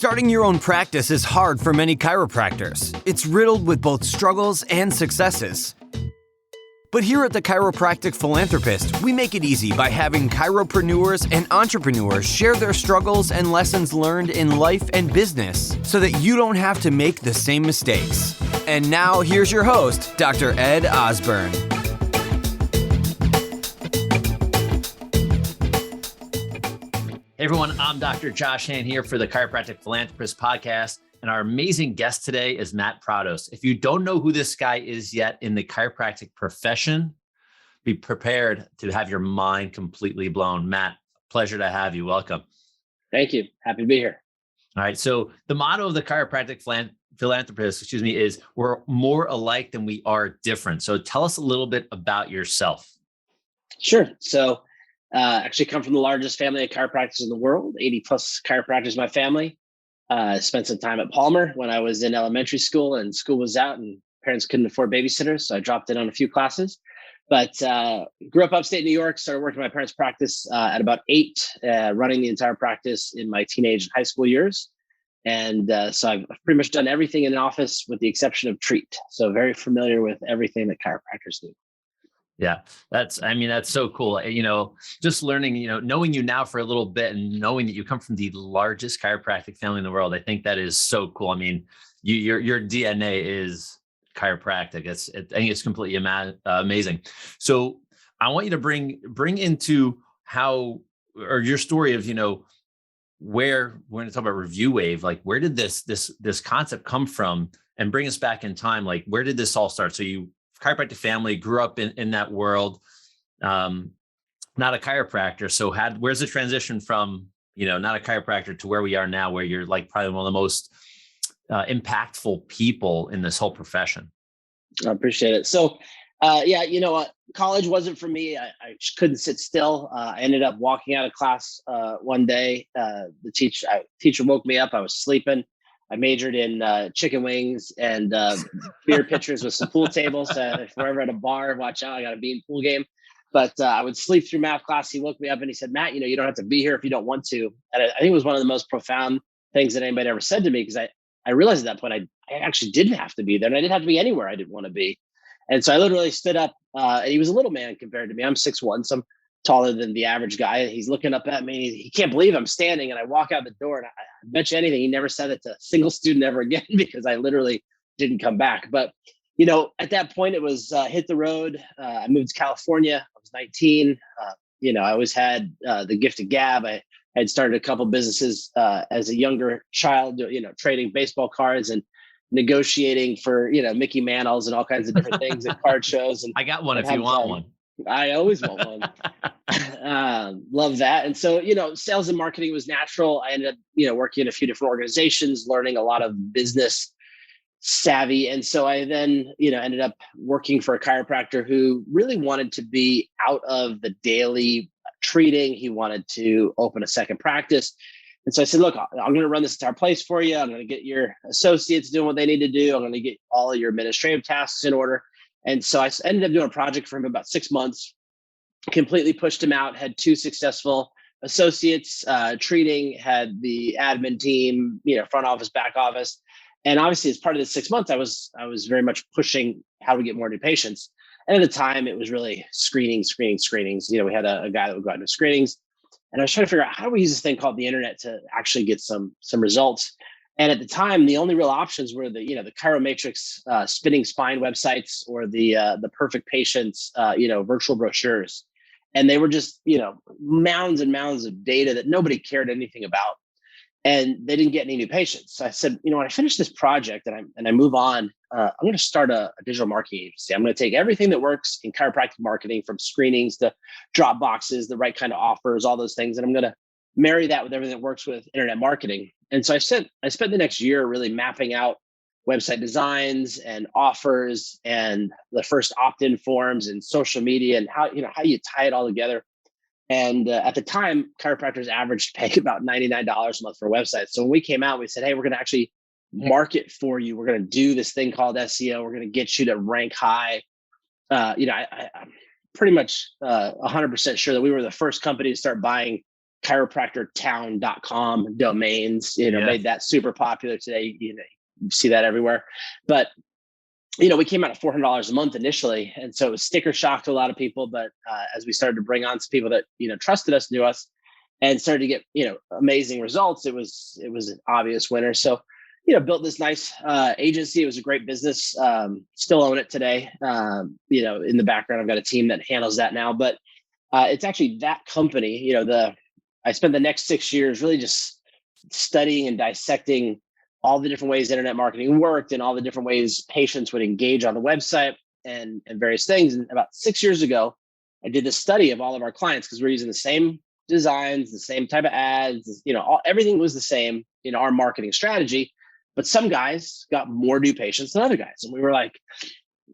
Starting your own practice is hard for many chiropractors. It's riddled with both struggles and successes. But here at the Chiropractic Philanthropist, we make it easy by having chiropreneurs and entrepreneurs share their struggles and lessons learned in life and business so that you don't have to make the same mistakes. And now here's your host, Dr. Ed Osborne. Hey everyone, I'm Dr. Josh Handt here for the Chiropractic Philanthropist podcast. And our amazing guest today is Matt Prados. If you don't know who this guy is yet in the chiropractic profession, be prepared to have your mind completely blown. Matt, pleasure to have you. Welcome. Thank you. Happy to be here. All right. So the motto of the Chiropractic Philanthropist, is we're more alike than we are different. So tell us a little bit about yourself. Sure. So actually come from the largest family of chiropractors in the world, 80 plus chiropractors in my family. Spent some time at Palmer when I was in elementary school and school was out and parents couldn't afford babysitters. So I dropped in on a few classes, but grew up upstate New York, started working in my parents' practice at about 8, running the entire practice in my teenage and high school years. And so I've pretty much done everything in an office with the exception of treat. So very familiar with everything that chiropractors do. Yeah, that's so cool. Just learning, knowing you now for a little bit and knowing that you come from the largest chiropractic family in the world. I think that is so cool. I mean, your DNA is chiropractic. I think it's completely amazing. So I want you to bring into your story of, where we're going to talk about Review Wave, like where did this concept come from, and bring us back in time? Like, where did this all start? So you chiropractic family, grew up in that world, not a chiropractor. So where's the transition from, not a chiropractor to where we are now, where you're like probably one of the most impactful people in this whole profession? I appreciate it. So, college wasn't for me. I couldn't sit still. I ended up walking out of class one day. The teacher woke me up. I was sleeping. I majored in chicken wings and beer pitchers with some pool tables. If we're ever at a bar, watch out, I got a bean pool game. But I would sleep through math class. He woke me up and he said, Matt, you don't have to be here if you don't want to. And I think it was one of the most profound things that anybody ever said to me, because I realized at that point, I actually didn't have to be there, and I didn't have to be anywhere I didn't want to be. And so I literally stood up, and he was a little man compared to me. I'm 6'1", so I'm taller than the average guy. He's looking up at me. He can't believe I'm standing, and I walk out the door, and I bet you anything, he never said it to a single student ever again, because I literally didn't come back. But, at that point it was hit the road. I moved to California. I was 19. I always had the gift of gab. I had started a couple businesses as a younger child, trading baseball cards and negotiating for, Mickey Mantles and all kinds of different things at card shows. And I got one if you want one. I always want one. Love that. And so, sales and marketing was natural. I ended up, working in a few different organizations, learning a lot of business savvy. And so I then, ended up working for a chiropractor who really wanted to be out of the daily treating. He wanted to open a second practice. And so I said, look, I'm going to run this entire place for you. I'm going to get your associates doing what they need to do. I'm going to get all of your administrative tasks in order. And so I ended up doing a project for him about 6 months, completely pushed him out, had 2 successful associates treating, had the admin team, front office, back office. And obviously as part of the 6 months, I was very much pushing how to get more new patients. And at the time it was really screenings. We had a guy that would go out into screenings. And I was trying to figure out, how do we use this thing called the internet to actually get some results? And at the time, the only real options were the ChiroMatrix spinning spine websites, or the Perfect Patients, virtual brochures. And they were just, mounds and mounds of data that nobody cared anything about. And they didn't get any new patients. So I said, when I finish this project and I move on, I'm going to start a digital marketing agency. I'm going to take everything that works in chiropractic marketing, from screenings to drop boxes, the right kind of offers, all those things. And I'm going to marry that with everything that works with internet marketing. And so I spent the next year really mapping out website designs and offers and the first opt-in forms and social media and how you tie it all together. And at the time, chiropractors averaged paying about $99 a month for a website. So when we came out, we said, hey, we're going to actually market for you. We're going to do this thing called SEO. We're going to get you to rank high. I'm pretty much 100% sure that we were the first company to start buying chiropractortown.com domains, made that super popular today. You see that everywhere. But, we came out at $400 a month initially. And so it was sticker shock to a lot of people. But as we started to bring on some people that, trusted us, knew us, and started to get, amazing results, it was an obvious winner. So, built this nice agency. It was a great business. Still own it today. In the background, I've got a team that handles that now. But it's actually that company, I spent the next 6 years really just studying and dissecting all the different ways internet marketing worked and all the different ways patients would engage on the website and various things. And about 6 years ago, I did this study of all of our clients because we're using the same designs, the same type of ads, everything was the same in our marketing strategy. But some guys got more new patients than other guys. And we were like,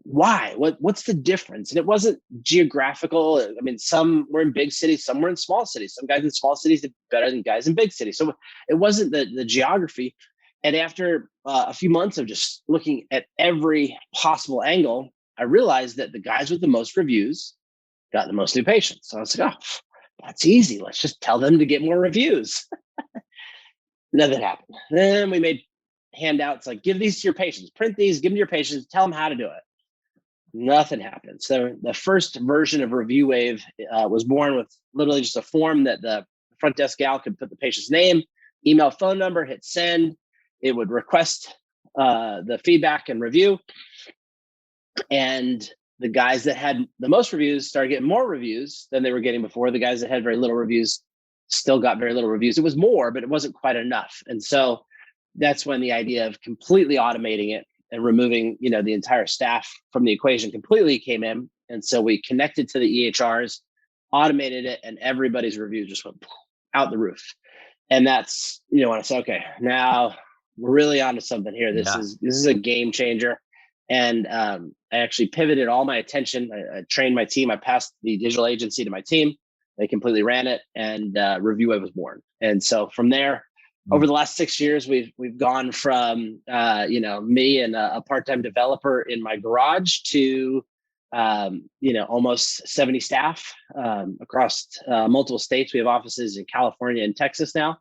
why? What's the difference? And it wasn't geographical. I mean, some were in big cities, some were in small cities. Some guys in small cities did better than guys in big cities. So it wasn't the geography. And after a few months of just looking at every possible angle, I realized that the guys with the most reviews got the most new patients. So I was like, oh, that's easy. Let's just tell them to get more reviews. Nothing happened. Then we made handouts like, give these to your patients, print these, give them to your patients, tell them how to do it. Nothing happened. So the first version of Review Wave was born with literally just a form that the front desk gal could put the patient's name, email, phone number, hit send. It would request the feedback and review. And the guys that had the most reviews started getting more reviews than they were getting before. The guys that had very little reviews still got very little reviews. It was more, but it wasn't quite enough. And so that's when the idea of completely automating it and removing, the entire staff from the equation completely came in. And so we connected to the EHRs, automated it, and everybody's reviews just went out the roof. And that's, when I said, okay, now we're really onto something here. This is a game changer. And I actually pivoted all my attention. I trained my team. I passed the digital agency to my team. They completely ran it, and Review Wave was born. And so from there, over the last 6 years, we've gone from me and a part-time developer in my garage to almost 70 staff across multiple states. We have offices in California and Texas now,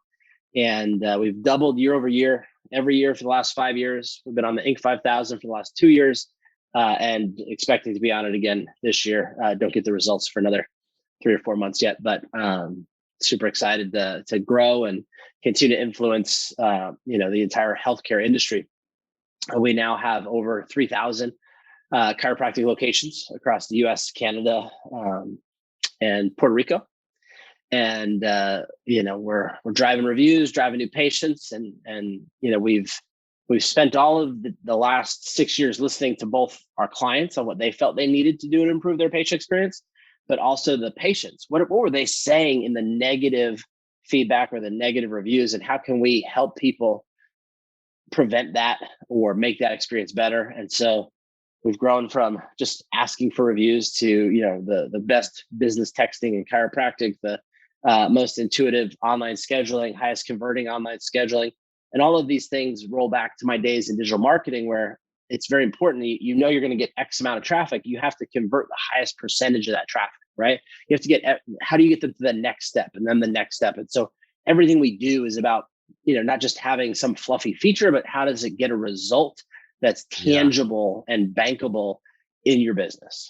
and we've doubled year over year, every year for the last 5 years. We've been on the Inc. 5000 for the last 2 years, and expecting to be on it again this year. Don't get the results for another 3 or 4 months yet, but super excited to grow and continue to influence, the entire healthcare industry. We now have over 3,000 chiropractic locations across the U.S., Canada, and Puerto Rico. And we're driving reviews, driving new patients, and we've spent all of the last 6 years listening to both our clients on what they felt they needed to do to improve their patient experience, but also the patients. What were they saying in the negative feedback or the negative reviews, and how can we help people prevent that or make that experience better? And so we've grown from just asking for reviews to, the best business texting in chiropractic, the most intuitive online scheduling, highest converting online scheduling. And all of these things roll back to my days in digital marketing, where it's very important. You're going to get X amount of traffic. You have to convert the highest percentage of that traffic, right? You have to how do you get them to the next step and then the next step? And so everything we do is about, not just having some fluffy feature, but how does it get a result that's tangible and bankable in your business?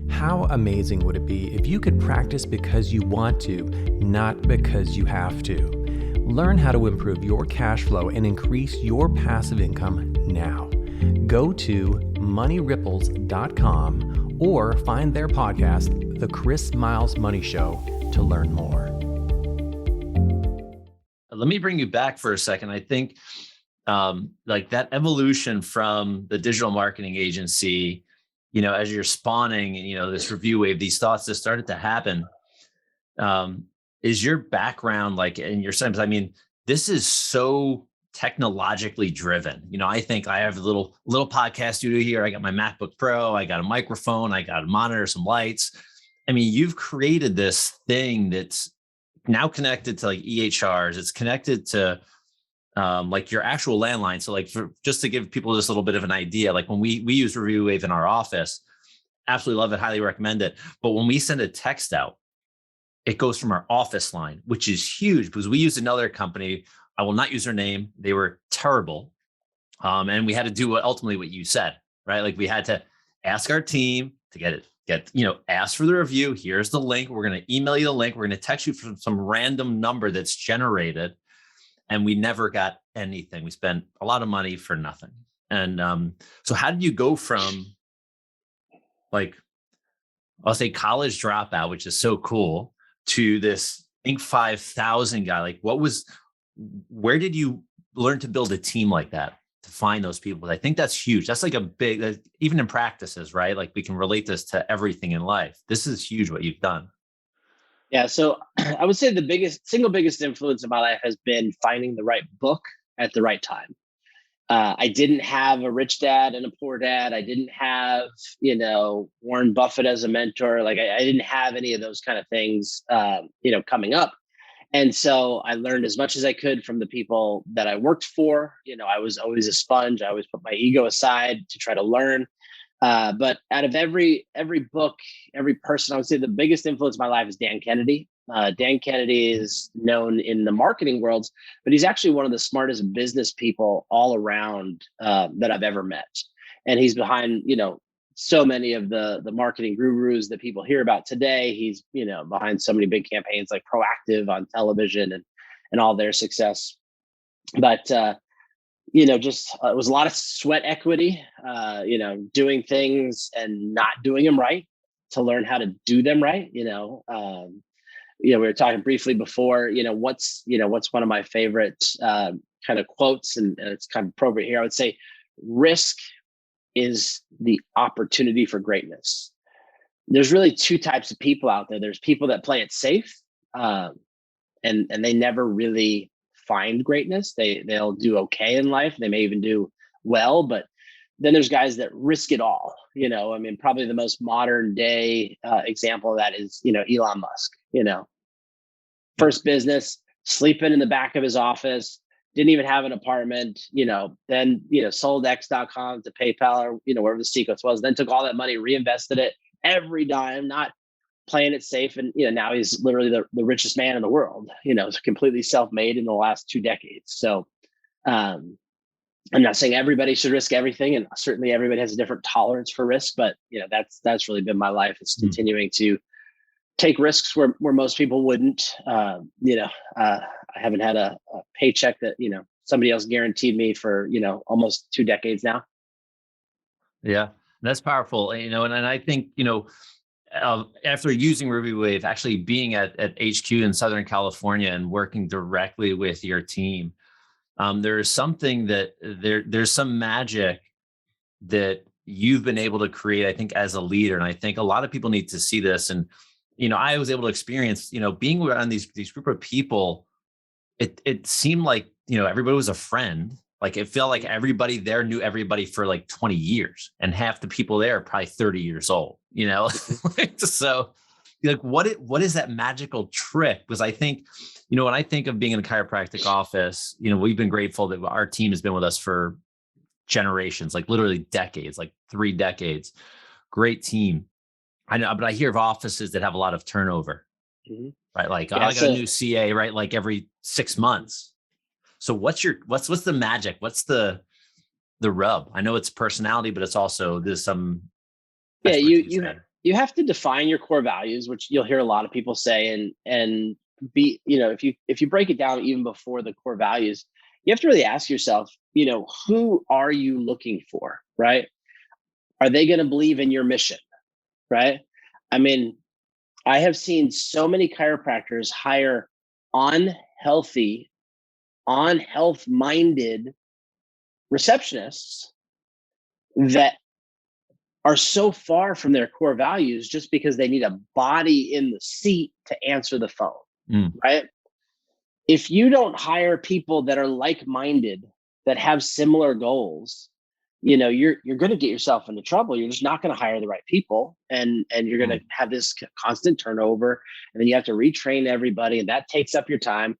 How amazing would it be if you could practice because you want to, not because you have to? Learn how to improve your cash flow and increase your passive income now. Go to moneyripples.com or find their podcast, The Chris Miles Money Show, to learn more. Let me bring you back for a second. I think like that evolution from the digital marketing agency, as you're spawning, this Review Wave, these thoughts that started to happen, is your background like in your sense? I mean, this is so technologically driven. I think I have a little podcast studio here. I got my MacBook Pro, I got a microphone, I got a monitor, some lights. I mean, you've created this thing that's now connected to like EHRs. It's connected to like your actual landline. So like just to give people just a little bit of an idea, like when we use Review Wave in our office, absolutely love it, highly recommend it. But when we send a text out, it goes from our office line, which is huge because we used another company. I will not use their name. They were terrible. And we had to do ultimately what you said, right? Like we had to ask our team to ask for the review. Here's the link. We're going to email you the link. We're going to text you from some random number that's generated. And we never got anything. We spent a lot of money for nothing. And so how did you go from like, I'll say college dropout, which is so cool, to this Inc. 5000 guy? Like where did you learn to build a team like that, to find those people? I think that's huge. That's like even in practices, right? Like we can relate this to everything in life. This is huge what you've done. Yeah. So I would say the single biggest influence in my life has been finding the right book at the right time. I didn't have a rich dad and a poor dad. I didn't have, Warren Buffett as a mentor. Like I didn't have any of those kind of things, coming up. And so I learned as much as I could from the people that I worked for. I was always a sponge. I always put my ego aside to try to learn. But out of every book, every person, I would say the biggest influence in my life is Dan Kennedy. Dan Kennedy is known in the marketing worlds, but he's actually one of the smartest business people all around that I've ever met. And he's behind, so many of the marketing gurus that people hear about today. He's, behind so many big campaigns like Proactive on television and all their success. But, it was a lot of sweat equity, doing things and not doing them right to learn how to do them right. We were talking briefly before, what's one of my favorite kind of quotes, and it's kind of appropriate here. I would say risk is the opportunity for greatness. There's really two types of people out there. There's people that play it safe, and they never really find greatness. They'll do okay in life. They may even do well, but then there's guys that risk it all. Probably the most modern day example of that is, Elon Musk, first business, sleeping in the back of his office, didn't even have an apartment, then, sold X.com to PayPal or, wherever the sequence was, then took all that money, reinvested it every dime, not playing it safe. And, now he's literally the richest man in the world, completely self-made in the last 2 decades. So I'm not saying everybody should risk everything. And certainly everybody has a different tolerance for risk, but that's really been my life. It's continuing to take risks where most people wouldn't. I haven't had a paycheck that, somebody else guaranteed me for, almost 2 decades now. Yeah, that's powerful. And I think, after using Ruby Wave, actually being at HQ in Southern California and working directly with your team, there's something that there's some magic that you've been able to create, I think, as a leader. And I think a lot of people need to see this. And, I was able to experience, being around these group of people, it seemed like, everybody was a friend. Like it felt like everybody there knew everybody for like 20 years, and half the people there are probably 30 years old, So like, what is that magical trick? Because I think, when I think of being in a chiropractic office, we've been grateful that our team has been with us for generations, like literally decades, like 3 decades. Great team. I know, but I hear of offices that have a lot of turnover, right? Like, I got a new CA, right? Like every 6 months. So what's the magic? What's the rub? I know it's personality, but it's also there's some. Yeah, you have to define your core values, which you'll hear a lot of people say, and be, if you break it down even before the core values, you have to really ask yourself, who are you looking for, right? Are they going to believe in your mission, right? I have seen so many chiropractors hire unhealthy, health-minded receptionists that are so far from their core values just because they need a body in the seat to answer the phone, right? If you don't hire people that are like-minded, that have similar goals, you're going to get yourself into trouble. You're just not going to hire the right people, and you're going to have this constant turnover, and then you have to retrain everybody, and that takes up your time.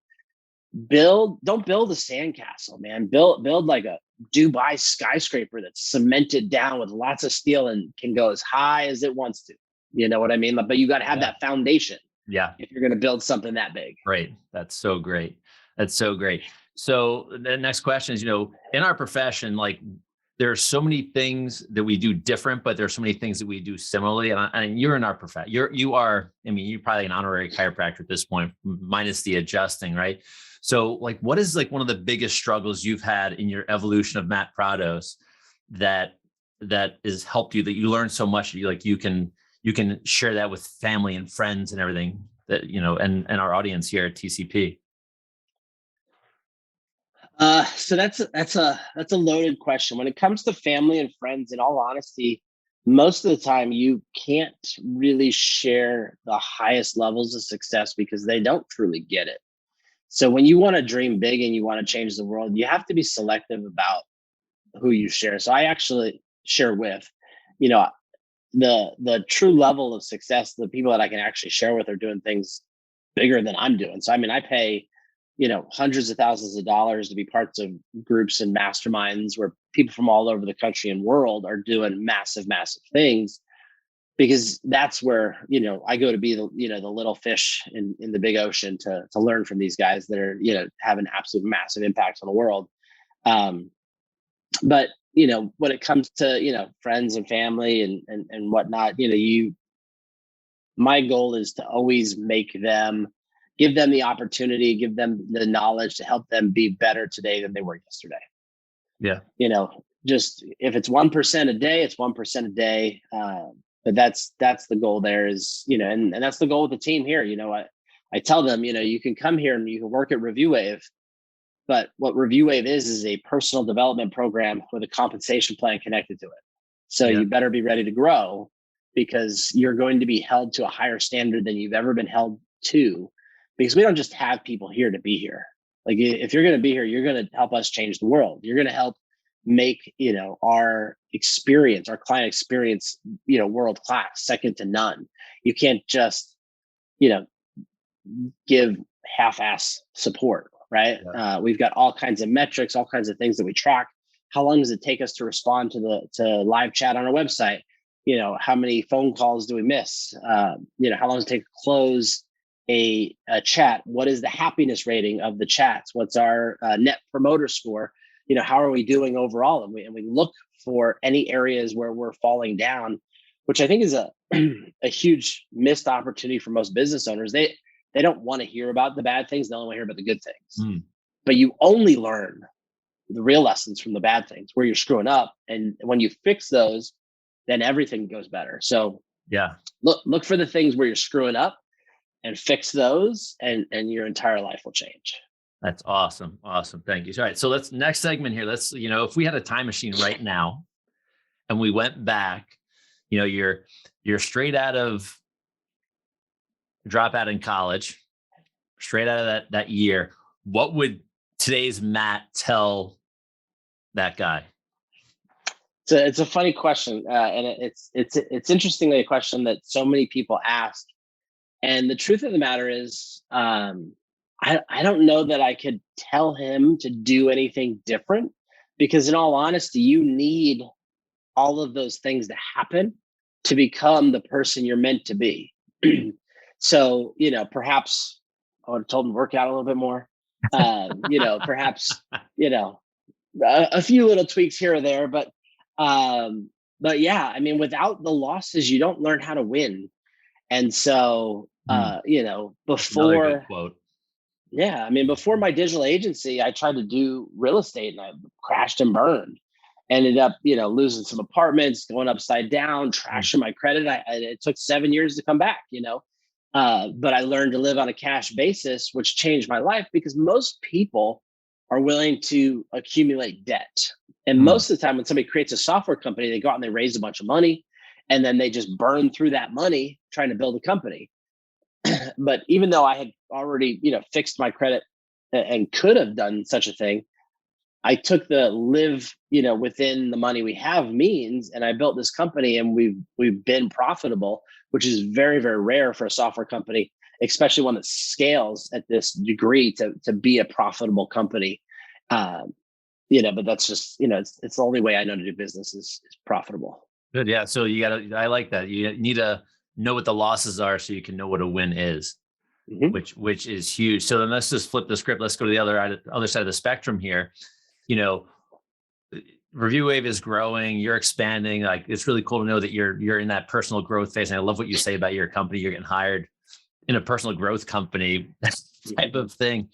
Don't build a sandcastle, man. Build like a Dubai skyscraper that's cemented down with lots of steel and can go as high as it wants to. You know what I mean? But you got to have that foundation. Yeah. if you're going to build something that big. Great. That's so great. That's so great. So the next question is, in our profession, like there are so many things that we do different, but there's so many things that we do similarly. And you're in our profession. You're probably an honorary chiropractor at this point, minus the adjusting, right? So like, what is like one of the biggest struggles you've had in your evolution of Matt Prados that has helped you, that you learned so much that you can share that with family and friends and everything that, and our audience here at TCP? So that's a loaded question. When it comes to family and friends, in all honesty, most of the time you can't really share the highest levels of success because they don't truly get it. So when you want to dream big and you want to change the world, you have to be selective about who you share. So I actually share with, the true level of success, the people that I can actually share with are doing things bigger than I'm doing. So, I mean, I pay, hundreds of thousands of dollars to be parts of groups and masterminds where people from all over the country and world are doing massive, massive things, because that's where, I go to be the little fish in the big ocean to learn from these guys that are, have an absolute massive impact on the world. But, when it comes to, friends and family and whatnot, my goal is to always give them the opportunity, give them the knowledge to help them be better today than they were yesterday. Yeah. Just if it's 1% a day, it's 1% a day. But that's the goal there is, and that's the goal with the team here. I tell them, you can come here and you can work at Review Wave, but what Review Wave is a personal development program with a compensation plan connected to it. So you better be ready to grow, because you're going to be held to a higher standard than you've ever been held to, because we don't just have people here to be here. Like, if you're going to be here, you're going to help us change the world. You're going to help make, our client experience, world class, second to none. You can't just, give half-ass support, right? Yeah. We've got all kinds of metrics, all kinds of things that we track. How long does it take us to respond to live chat on our website? How many phone calls do we miss? How long does it take to close a chat? What is the happiness rating of the chats? What's our net promoter score? How are we doing overall? And we look for any areas where we're falling down, which I think is a huge missed opportunity for most business owners. They don't want to hear about the bad things. They only want to hear about the good things. But you only learn the real lessons from the bad things, where you're screwing up. And when you fix those, then everything goes better. So look for the things where you're screwing up and fix those, and your entire life will change. That's awesome. Awesome. Thank you. All right. So next segment here. If we had a time machine right now and we went back, you're straight out of dropout in college, straight out of that year, what would today's Matt tell that guy? It's a funny question. And it's interestingly a question that so many people ask. And the truth of the matter is, I don't know that I could tell him to do anything different, because in all honesty, you need all of those things to happen to become the person you're meant to be. So, perhaps I would have told him to work out a little bit more. Perhaps, a few little tweaks here or there, but yeah, I mean, without the losses, you don't learn how to win. And so, before, quote. Yeah, I mean, before my digital agency, I tried to do real estate and I crashed and burned. Ended up, losing some apartments, going upside down, trashing my credit. It took 7 years to come back, but I learned to live on a cash basis, which changed my life, because most people are willing to accumulate debt. And most of the time when somebody creates a software company, they go out and they raise a bunch of money, and then they just burn through that money trying to build a company. But even though I had already, fixed my credit and could have done such a thing, I took the live, within the money we have means, and I built this company, and we've been profitable, which is very, very rare for a software company, especially one that scales at this degree to be a profitable company. But that's just, it's the only way I know to do business is profitable. Good. Yeah. So I like that. You need know what the losses are so you can know what a win is, which is huge. So then let's just flip the script. Let's go to the other side of the spectrum here. ReviewWave is growing, you're expanding. Like, it's really cool to know that you're in that personal growth phase. And I love what you say about your company. You're getting hired in a personal growth company type of thing.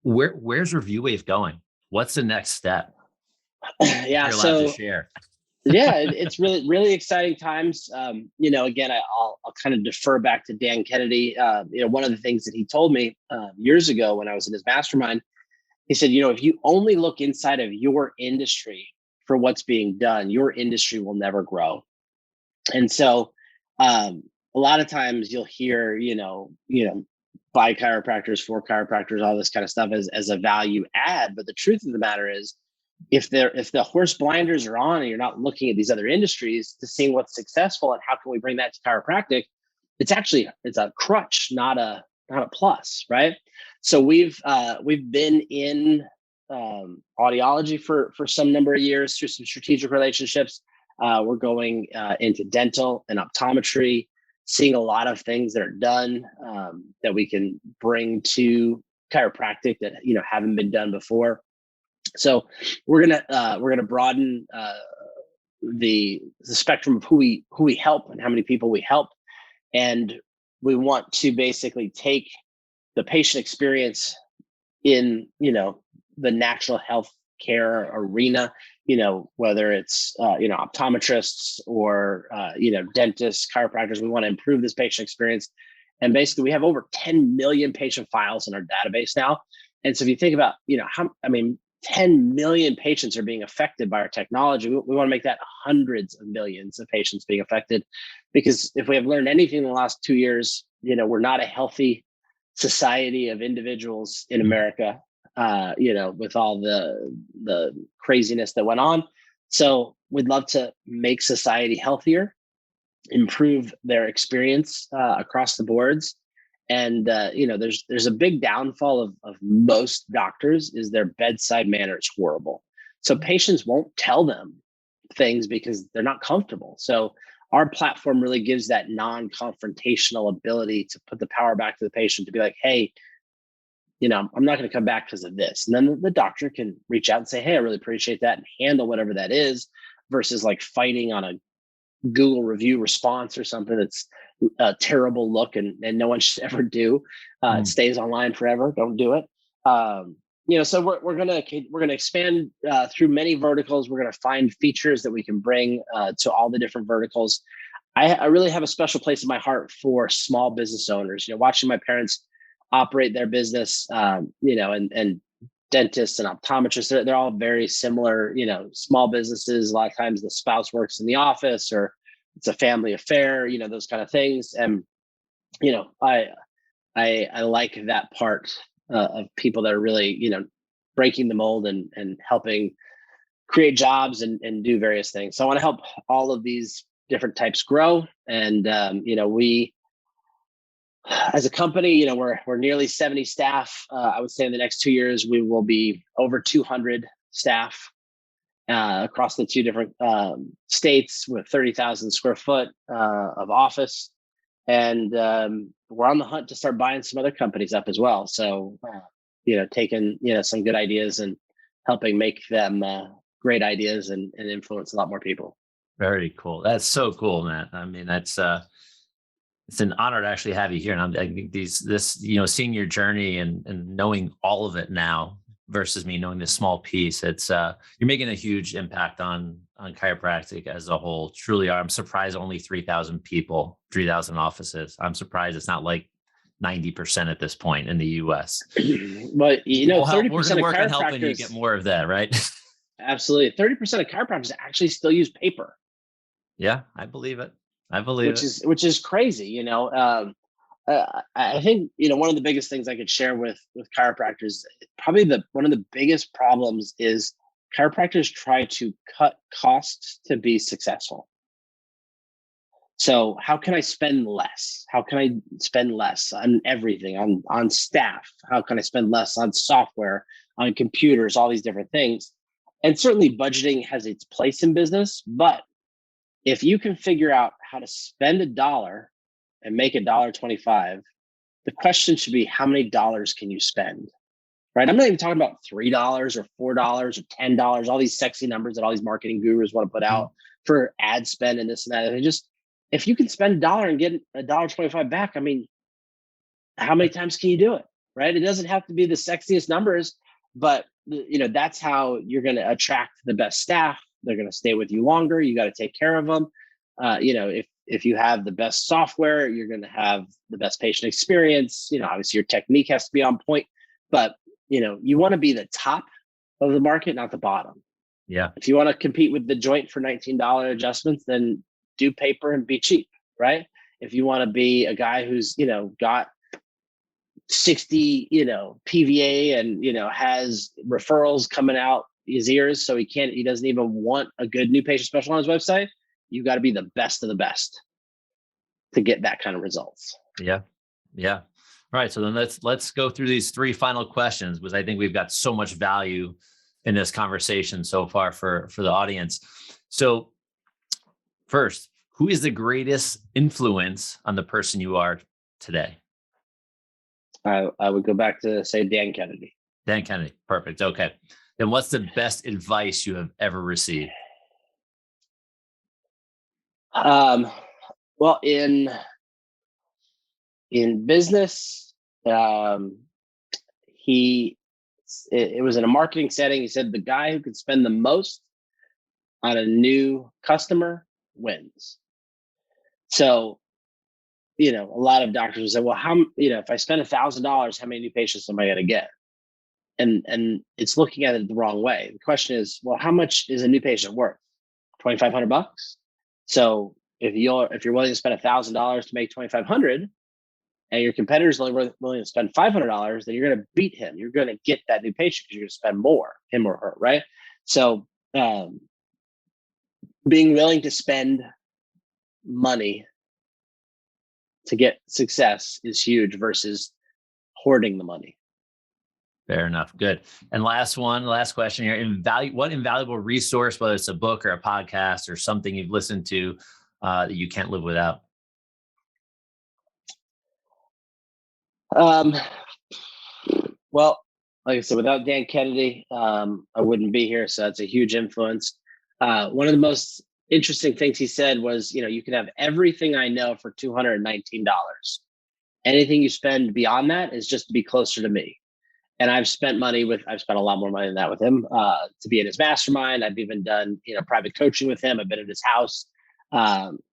Where's ReviewWave going? What's the next step? Yeah, you're allowed to share. Yeah, it's really, really exciting times. Again, I'll kind of defer back to Dan Kennedy. One of the things that he told me years ago when I was in his mastermind, he said, if you only look inside of your industry for what's being done, your industry will never grow. And so a lot of times you'll hear, by chiropractors, for chiropractors, all this kind of stuff as a value add. But the truth of the matter is, if the horse blinders are on and you're not looking at these other industries to see what's successful and how can we bring that to chiropractic, it's a crutch, not a plus, right? So we've been in audiology for some number of years through some strategic relationships. We're going into dental and optometry, seeing a lot of things that are done that we can bring to chiropractic that haven't been done before. So we're gonna broaden the spectrum of who we help and how many people we help, and we want to basically take the patient experience in the natural health care arena, whether it's optometrists or dentists, chiropractors. We want to improve this patient experience, and basically we have over 10 million patient files in our database now. And so if you think about 10 million patients are being affected by our technology. We want to make that hundreds of millions of patients being affected, because if we have learned anything in the last 2 years, we're not a healthy society of individuals in America, with all the craziness that went on. So we'd love to make society healthier, improve their experience across the boards. And there's a big downfall of most doctors is their bedside manner is horrible. So patients won't tell them things because they're not comfortable. So our platform really gives that non-confrontational ability to put the power back to the patient to be like, hey, I'm not going to come back because of this. And then the doctor can reach out and say, hey, I really appreciate that, and handle whatever that is, versus like fighting on a Google review response or something that's a terrible look and no one should ever do. It stays online forever. Don't do it. So we're gonna expand through many verticals. We're gonna find features that we can bring to all the different verticals. I really have a special place in my heart for small business owners. Watching my parents operate their business, and dentists and optometrists, they're all very similar, small businesses. A lot of times the spouse works in the office or it's a family affair, those kind of things. And, I like that part of people that are really, breaking the mold and helping create jobs and do various things. So I want to help all of these different types grow. And, we, as a company, we're nearly 70 staff. I would say in the next 2 years, we will be over 200 staff across the two different states with 30,000 square foot of office. And we're on the hunt to start buying some other companies up as well. So, taking, some good ideas and helping make them great ideas and influence a lot more people. Very cool. That's so cool, Matt. I mean, that's it's an honor to actually have you here. And I think seeing your journey and knowing all of it now versus me knowing this small piece, it's you're making a huge impact on chiropractic as a whole. Truly are. I'm surprised only 3,000 people, 3,000 offices. I'm surprised it's not like 90% at this point in the US. But 30% we're of work on chiropractors helping you get more of that, right? Absolutely. 30% of chiropractors actually still use paper. Yeah, I believe it. Which is crazy. I think, one of the biggest things I could share with chiropractors, probably one of the biggest problems is chiropractors try to cut costs to be successful. So how can I spend less? How can I spend less on everything, on staff? How can I spend less on software, on computers, all these different things? And certainly budgeting has its place in business, but if you can figure out how to spend $1 and make $1.25, the question should be, how many dollars can you spend? Right? I'm not even talking about $3 or $4 or $10, all these sexy numbers that all these marketing gurus want to put out for ad spend and this and that. And just, if you can spend $1 and get $1.25 back, I mean, how many times can you do it? Right? It doesn't have to be the sexiest numbers, but that's how you're going to attract the best staff. They're going to stay with you longer. You got to take care of them. If you have the best software, you're going to have the best patient experience. Obviously your technique has to be on point, but you want to be the top of the market, not the bottom. Yeah. If you want to compete with the joint for $19 adjustments, then do paper and be cheap, right? If you want to be a guy who's, got 60, PVA and, has referrals coming out his ears, so he doesn't even want a good new patient special on his website, you got to be the best of the best to get that kind of results. Yeah. Yeah. All right. So then let's go through these 3 final questions, because I think we've got so much value in this conversation so far for the audience. So first, who is the greatest influence on the person you are today? I would go back to say Dan Kennedy. Dan Kennedy. Perfect. Okay. Then what's the best advice you have ever received? Well, in business, it was in a marketing setting. He said, the guy who can spend the most on a new customer wins. So, a lot of doctors will say, well, if I spend $1,000, how many new patients am I going to get? And it's looking at it the wrong way. The question is, well, how much is a new patient worth? $2,500. So if you're willing to spend $1,000 to make $2,500, and your competitor's only willing to spend $500, then you're going to beat him. You're going to get that new patient because you're going to spend more, him or her, right? So being willing to spend money to get success is huge versus hoarding the money. Fair enough. Good. And last question here. What invaluable resource, whether it's a book or a podcast or something you've listened to that you can't live without? Well, like I said, without Dan Kennedy, I wouldn't be here. So that's a huge influence. One of the most interesting things he said was, you can have everything I know for $219. Anything you spend beyond that is just to be closer to me. And I've spent a lot more money than that with him, to be in his mastermind. I've even done, private coaching with him. I've been at his house.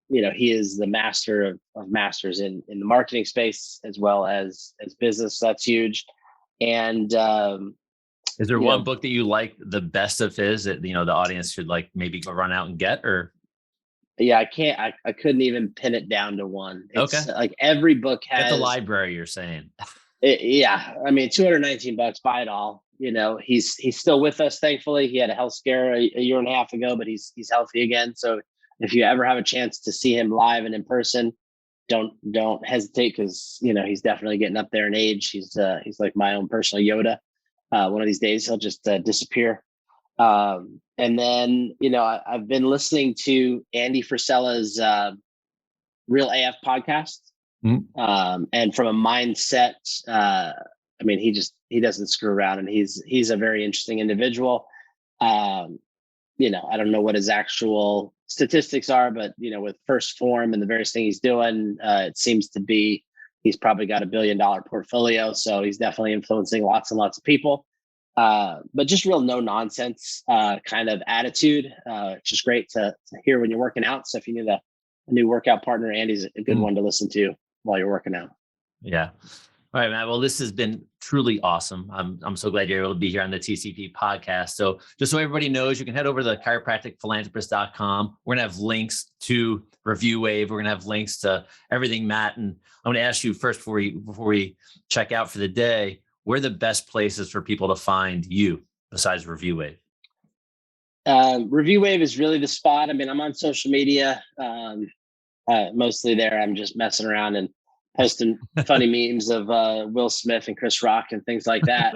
He is the master of masters in the marketing space as well as business. So that's huge. And is there one book that you like the best of his that, the audience should maybe go run out and get? Or yeah, I couldn't even pin it down to one. It's okay. Like every book has at the library, you're saying. Yeah. I mean, $219, buy it all. He's still with us. Thankfully, he had a health scare a year and a half ago, but he's healthy again. So if you ever have a chance to see him live and in person, don't hesitate, because he's definitely getting up there in age. He's like my own personal Yoda. One of these days he'll just disappear. And then I've been listening to Andy Frisella's Real AF podcast. Mm-hmm. And from a mindset, he doesn't screw around, and he's a very interesting individual. I don't know what his actual statistics are, but with First Form and the various things he's doing, it seems to be he's probably got $1 billion portfolio. So he's definitely influencing lots and lots of people. But just real no nonsense kind of attitude. It's just great to hear when you're working out. So if you need a new workout partner, Andy's a good one to listen to while you're working out. Yeah. All right, Matt. Well, this has been truly awesome. I'm so glad you're able to be here on the TCP podcast. So just so everybody knows, you can head over to the chiropracticphilanthropist.com. We're going to have links to Review Wave. We're going to have links to everything, Matt. And I'm going to ask you first, before we check out for the day, where are the best places for people to find you besides Review Wave? Review Wave is really the spot. I mean, I'm on social media, mostly there. I'm just messing around and posting funny memes of Will Smith and Chris Rock and things like that.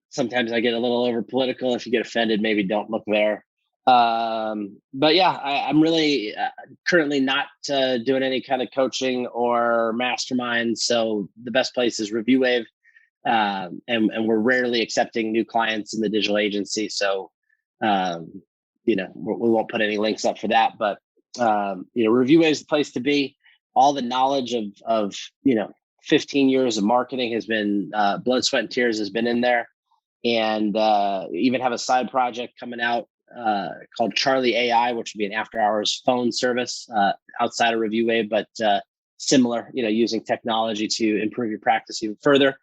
Sometimes I get a little over political. If you get offended, maybe don't look there. But yeah, I'm really currently not doing any kind of coaching or mastermind. So the best place is ReviewWave. And we're rarely accepting new clients in the digital agency. So, we won't put any links up for that, but, ReviewWave is the place to be. All the knowledge of 15 years of marketing has been, blood, sweat, and tears has been in there. And even have a side project coming out called Charlie AI, which would be an after hours phone service outside of ReviewWave, but similar, using technology to improve your practice even further.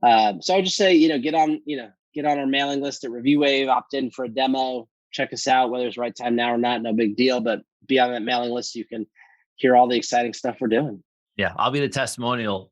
So I would just say, get on our mailing list at ReviewWave, opt in for a demo, check us out, whether it's the right time now or not, no big deal, but be on that mailing list so you can hear all the exciting stuff we're doing. Yeah, I'll be the testimonial.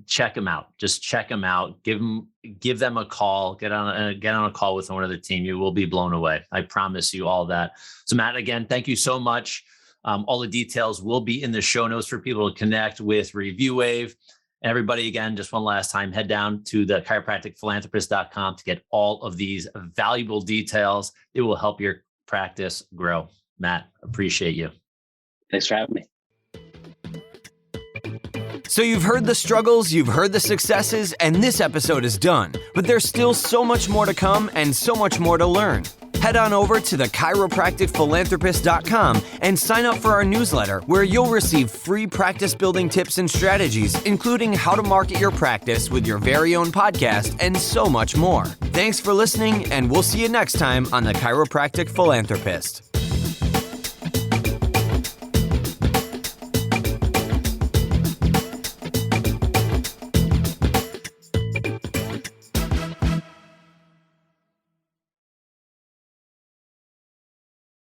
Check them out. Just check them out. Give them a call. Get on a call with one of the team. You will be blown away. I promise you all that. So Matt, again, thank you so much. All the details will be in the show notes for people to connect with ReviewWave. Everybody, again, just one last time, head down to the chiropracticphilanthropist.com to get all of these valuable details. It will help your practice grow. Matt, appreciate you. Thanks for having me. So you've heard the struggles, you've heard the successes, and this episode is done. But there's still so much more to come and so much more to learn. Head on over to the chiropracticphilanthropist.com and sign up for our newsletter, where you'll receive free practice building tips and strategies, including how to market your practice with your very own podcast and so much more. Thanks for listening, and we'll see you next time on the Chiropractic Philanthropist.